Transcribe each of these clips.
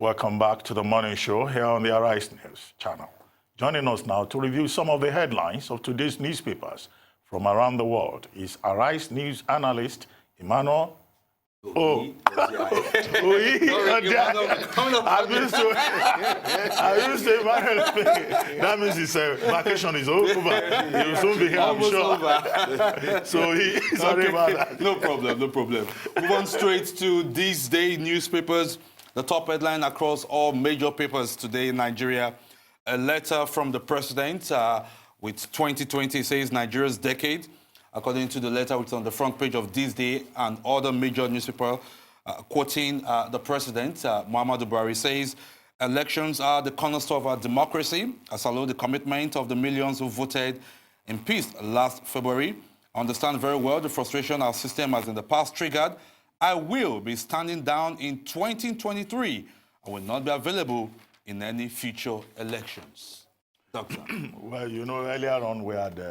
Welcome back to the morning show here on the Arise News channel. Joining us now to review some of the headlines of today's newspapers from around the world is Arise News analyst Emmanuel Ohi Odiai. I used to Emmanuel. That means his vacation is over. He will soon be here, I'm sure. Over. So sorry about that. No problem, no problem. Move on straight to these day newspapers. The top headline across all major papers today in Nigeria. A letter from the president with 2020 says Nigeria's decade. According to the letter, which is on the front page of This Day and other major newspapers, quoting the president, Muhammadu Buhari, says, elections are the cornerstone of our democracy. I salute the commitment of the millions who voted in peace last February. I understand very well the frustration our system has in the past triggered. I will be standing down in 2023. I will not be available in any future elections. Doctor. Well, you know, earlier on we had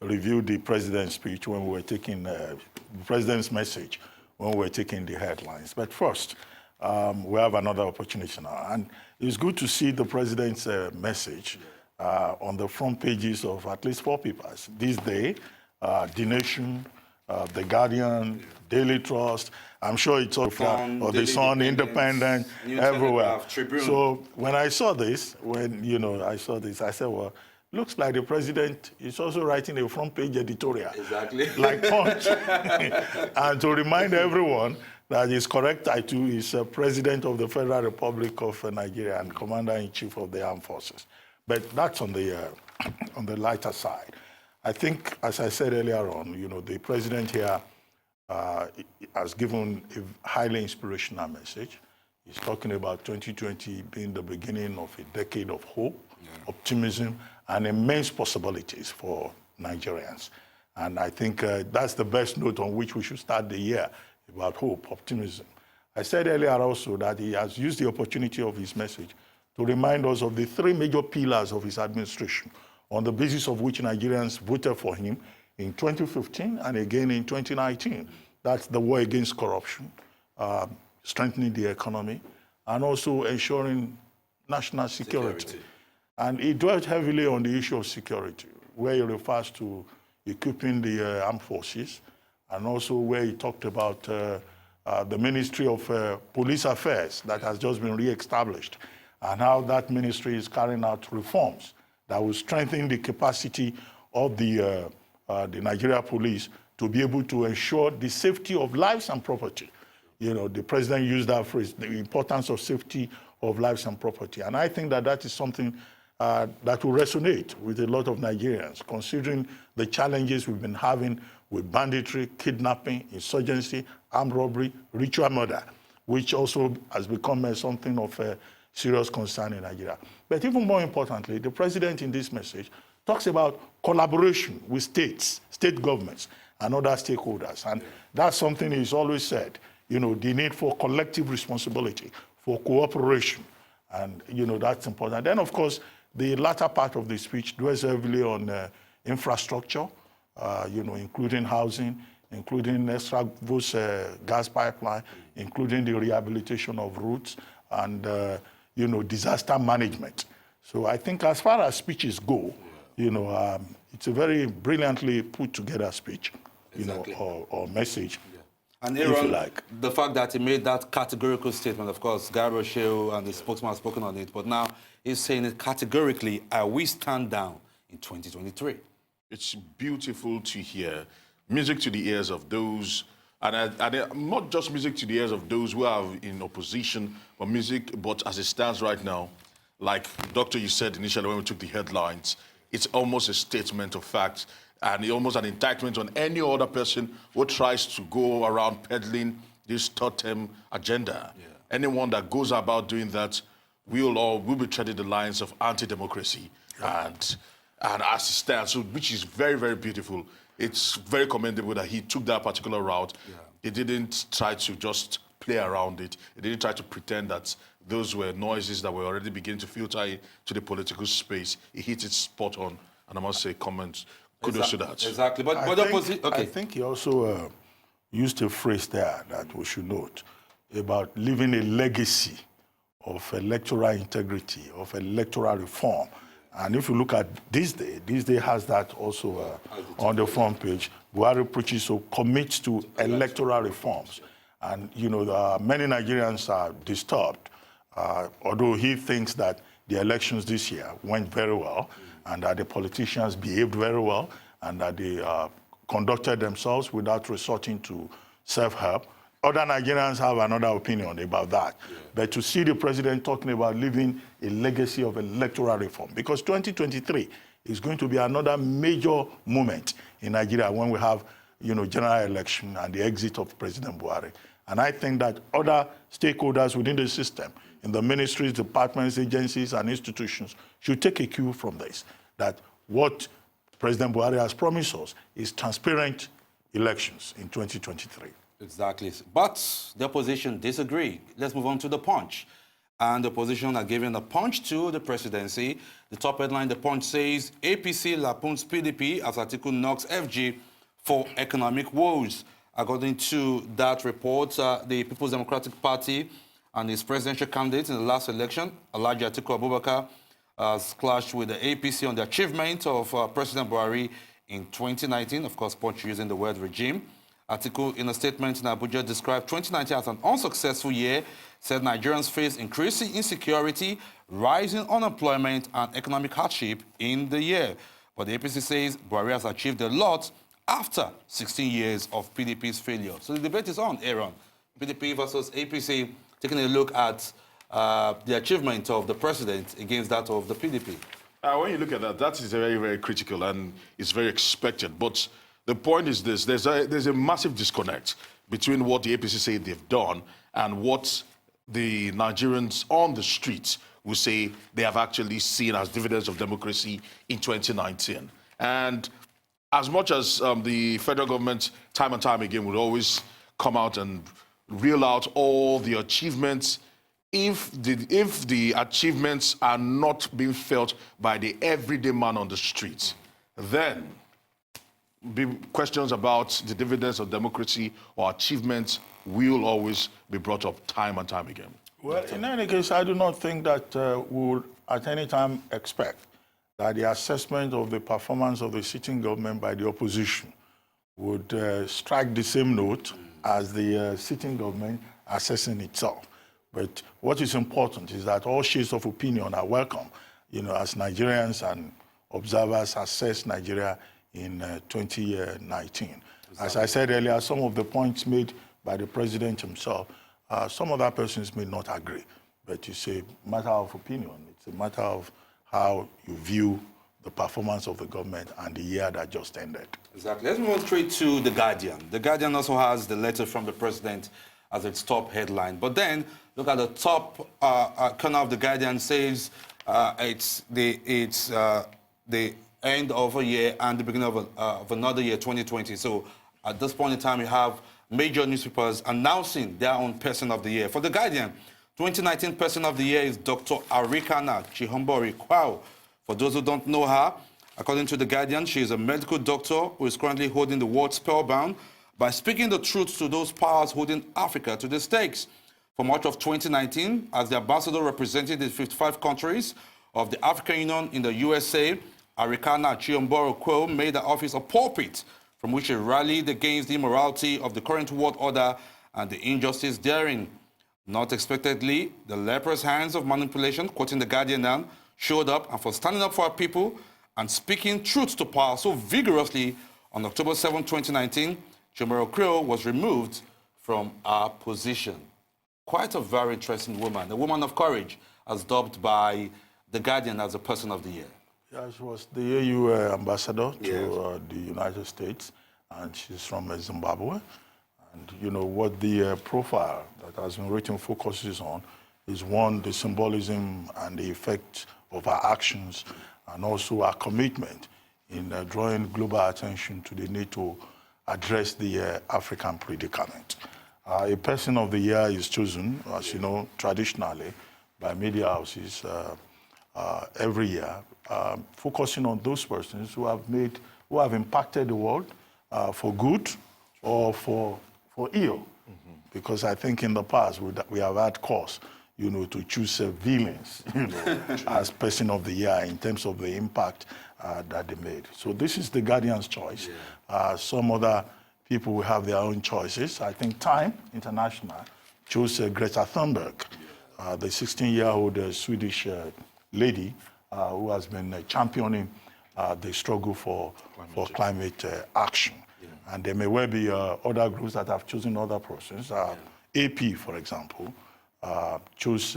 reviewed the president's speech when we were taking the president's message when we were taking the headlines. But first, we have another opportunity now. And it's good to see the president's message on the front pages of at least 4 papers. This Day, The Nation, The Guardian, Daily Trust, I'm sure it's all from or the Sun, Independent, everywhere. Tribune. So when I saw this, I said, well, looks like the president is also writing a front page editorial. Exactly. Like Punch. And to remind everyone that his correct title is President of the Federal Republic of Nigeria and Commander-in-Chief of the Armed Forces. But that's on the lighter side. I think, as I said earlier on, the president here has given a highly inspirational message. He's talking about 2020 being the beginning of a decade of hope, optimism, and immense possibilities for Nigerians. And I think that's the best note on which we should start the year, about hope, optimism. I said earlier also that he has used the opportunity of his message to remind us of the 3 major pillars of his administration, on the basis of which Nigerians voted for him in 2015 and again in 2019. That's the war against corruption, strengthening the economy, and also ensuring national security. And he dwelt heavily on the issue of security, where he refers to equipping the armed forces, and also where he talked about the Ministry of Police Affairs that has just been re-established, and how that ministry is carrying out reforms that will strengthen the capacity of the Nigeria police to be able to ensure the safety of lives and property. The president used that phrase, the importance of safety of lives and property. And I think that that is something that will resonate with a lot of Nigerians, considering the challenges we've been having with banditry, kidnapping, insurgency, armed robbery, ritual murder, which also has become something of a serious concern in Nigeria. But even more importantly, the president in this message talks about collaboration with states, state governments, and other stakeholders. And that's something he's always said, the need for collective responsibility, for cooperation. And, that's important. Then, of course, the latter part of the speech dwells heavily on infrastructure, including housing, including extra-voice gas pipeline, including the rehabilitation of routes, and, disaster management. So I think as far as speeches go, it's a very brilliantly put together speech, Exactly. or message. Yeah. And Aaron, like. the fact that he made that categorical statement, of course, Gabriel Shehu and the spokesman have spoken on it, but now he's saying it categorically, I will stand down in 2023. It's beautiful to hear. Music to the ears of those, and not just music to the ears of those who are in opposition, but as it stands right now, like, Doctor, you said initially when we took the headlines, it's almost a statement of fact and almost an indictment on any other person who tries to go around peddling this third-term agenda. Yeah. Anyone that goes about doing that will be treading the lines of anti-democracy. Yeah. And as it stands, which is very, very beautiful. It's very commendable that he took that particular route. Yeah. He didn't try to just play around it. He didn't try to pretend that those were noises that were already beginning to filter into the political space. He hit it spot on. And I must say, kudos to that. Exactly. But I think he also used a phrase there that we should note about leaving a legacy of electoral integrity, of electoral reform. And if you look at this day has that also on the front page. Buhari preaches to commit to electoral reforms. And, many Nigerians are disturbed, although he thinks that the elections this year went very well and that the politicians behaved very well and that they conducted themselves without resorting to self-help. Other Nigerians have another opinion about that. Yeah. But to see the president talking about leaving a legacy of electoral reform, because 2023 is going to be another major moment in Nigeria when we have, general election and the exit of President Buhari. And I think that other stakeholders within the system, in the ministries, departments, agencies, and institutions, should take a cue from this, that what President Buhari has promised us is transparent elections in 2023. Exactly. But the opposition disagree. Let's move on to the Punch. And the opposition are giving a punch to the presidency. The top headline, the Punch says, APC lapons PDP as Atiku knocks FG for economic woes. According to that report, the People's Democratic Party and its presidential candidate in the last election, Alhaji Atiku Abubakar, has clashed with the APC on the achievement of President Buhari in 2019. Of course, Punch using the word regime. Atiku, in a statement in Abuja, described 2019 as an unsuccessful year, said Nigerians face increasing insecurity, rising unemployment, and economic hardship in the year. But the APC says Buhari has achieved a lot after 16 years of PDP's failure. So the debate is on, Aaron. PDP versus APC, taking a look at the achievement of the president against that of the PDP. When you look at that, that is very, very critical and it's very expected. But the point is this, there's a massive disconnect between what the APC say they've done and what the Nigerians on the streets will say they have actually seen as dividends of democracy in 2019. And as much as the federal government, time and time again, would always come out and reel out all the achievements, if the achievements are not being felt by the everyday man on the streets, then questions about the dividends of democracy or achievements will always be brought up time and time again. Well, in any case, I do not think that we will at any time expect that the assessment of the performance of the sitting government by the opposition would strike the same note as the sitting government assessing itself. But what is important is that all shades of opinion are welcome, as Nigerians and observers assess Nigeria in 2019. Exactly. As I said earlier, some of the points made by the president himself, some other persons may not agree, but it's a matter of opinion. It's a matter of how you view the performance of the government and the year that just ended. Exactly. Let's move straight to The Guardian. The Guardian also has the letter from the president as its top headline. But then, look at the top corner of The Guardian says it's the end of a year and the beginning of another year, 2020. So at this point in time, you have major newspapers announcing their own Person of the Year. For The Guardian, 2019 Person of the Year is Dr. Arikana Chihombori Kwao. For those who don't know her, according to The Guardian, she is a medical doctor who is currently holding the world spellbound by speaking the truth to those powers holding Africa to the stakes. For much of 2019, as the ambassador represented the 55 countries of the African Union in the USA, Arikana Chihombori Kwao made the office a pulpit from which she rallied against the immorality of the current world order and the injustice therein. Not expectedly, the leprous hands of manipulation, quoting The Guardian now, showed up, and for standing up for our people and speaking truth to power so vigorously on October 7, 2019, Chihombori Kwao was removed from her position. Quite a very interesting woman, a woman of courage, as dubbed by The Guardian as a Person of the Year. Yeah, she was the AU ambassador to the United States, and she's from Zimbabwe. And what the profile that has been written focuses on is, one, the symbolism and the effect of our actions, and also our commitment in drawing global attention to the need to address the African predicament. A Person of the Year is chosen, as you know, traditionally by media houses every year, focusing on those persons who have impacted the world for good or for ill. Mm-hmm. Because I think in the past we have had cause, to choose villains, as Person of the Year in terms of the impact that they made. So this is the Guardian's choice. Some other people will have their own choices. I think Time International chose Greta Thunberg, the 16-year-old Swedish lady who has been championing the struggle for climate action. And there may well be other groups that have chosen other persons. AP, for example, chose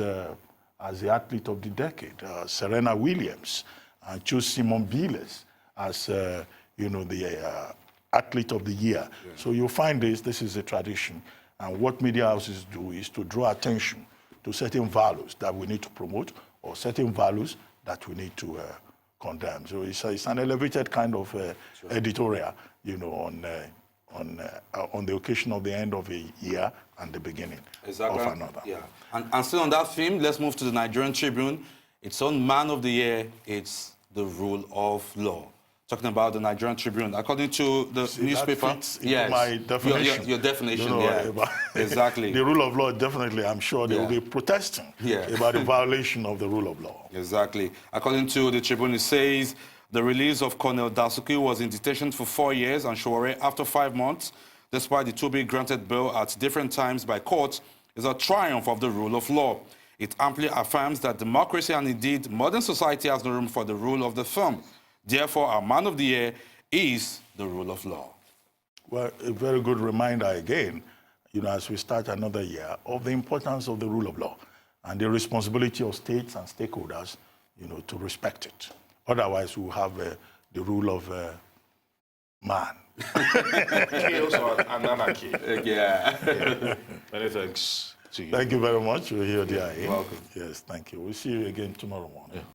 as the athlete of the decade, Serena Williams, and chose Simone Biles as the athlete of the year. So you'll find this is a tradition. And what media houses do is to draw attention to certain values that we need to promote or certain values that we need to condemn. So it's an elevated kind of editorial, on the occasion of the end of a year and the beginning of another. Yeah. And still on that theme, let's move to the Nigerian Tribune. Its own man of the year, it's the rule of law. Talking about the Nigerian Tribune, according to the newspaper, that fits into my definition. Your definition, exactly. The rule of law, definitely, I'm sure they will be protesting about the violation of the rule of law. Exactly. According to the Tribune, it says the release of Colonel Dasuki was in detention for 4 years and Showore after 5 months, despite the two being granted bail at different times by courts, is a triumph of the rule of law. It amply affirms that democracy and indeed modern society has no room for the rule of the thumb. Therefore, our man of the year is the rule of law. Well, a very good reminder again, as we start another year, of the importance of the rule of law and the responsibility of states and stakeholders, to respect it. Otherwise, we'll have the rule of man. Chaos or anarchy. Many thanks to you. Thank you very much. Ohi Odiai. You're welcome. Yes, thank you. We'll see you again tomorrow morning.